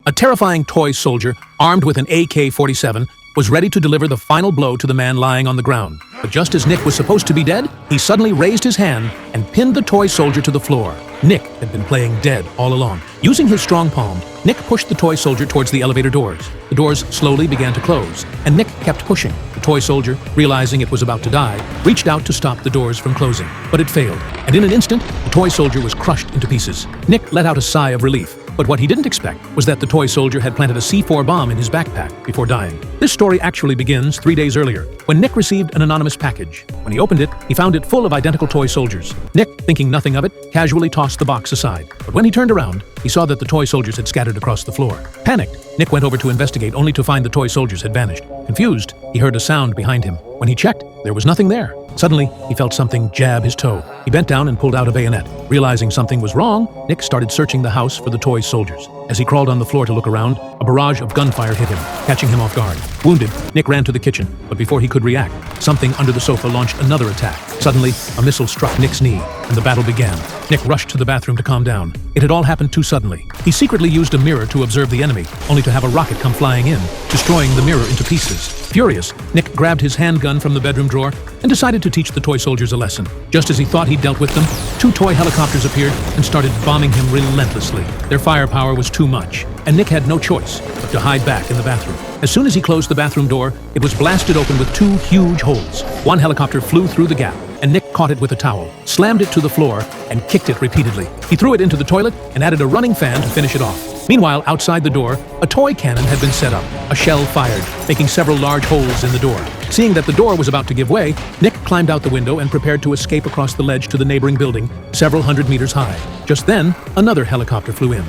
A terrifying toy soldier, armed with an AK-47, was ready to deliver the final blow to the man lying on the ground. But just as Nick was supposed to be dead, he suddenly raised his hand and pinned the toy soldier to the floor. Nick had been playing dead all along. Using his strong palm, Nick pushed the toy soldier towards the elevator doors. The doors slowly began to close, and Nick kept pushing. The toy soldier, realizing it was about to die, reached out to stop the doors from closing. But it failed, and in an instant, the toy soldier was crushed into pieces. Nick let out a sigh of relief. But what he didn't expect was that the toy soldier had planted a C4 bomb in his backpack before dying. This story actually begins 3 days earlier, when Nick received an anonymous package. When he opened it, he found it full of identical toy soldiers. Nick, thinking nothing of it, casually tossed the box aside. But when he turned around, he saw that the toy soldiers had scattered across the floor. Panicked, Nick went over to investigate, only to find the toy soldiers had vanished. Confused, he heard a sound behind him. When he checked, there was nothing there. Suddenly, he felt something jab his toe. He bent down and pulled out a bayonet. Realizing something was wrong, Nick started searching the house for the toy soldiers. As he crawled on the floor to look around, a barrage of gunfire hit him, catching him off guard. Wounded, Nick ran to the kitchen, but before he could react, something under the sofa launched another attack. Suddenly, a missile struck Nick's knee, and the battle began. Nick rushed to the bathroom to calm down. It had all happened too suddenly. He secretly used a mirror to observe the enemy, only to have a rocket come flying in, destroying the mirror into pieces. Furious, Nick grabbed his handgun from the bedroom drawer and decided to teach the toy soldiers a lesson. Just as he thought he'd dealt with them, 2 toy helicopters appeared and started bombing him relentlessly. Their firepower was too much, and Nick had no choice but to hide back in the bathroom. As soon as he closed the bathroom door, it was blasted open with 2 huge holes. One helicopter flew through the gap, and Nick caught it with a towel, slammed it to the floor, and kicked it repeatedly. He threw it into the toilet and added a running fan to finish it off. Meanwhile, outside the door, a toy cannon had been set up. A shell fired, making several large holes in the door. Seeing that the door was about to give way, Nick climbed out the window and prepared to escape across the ledge to the neighboring building, several hundred meters high. Just then, another helicopter flew in.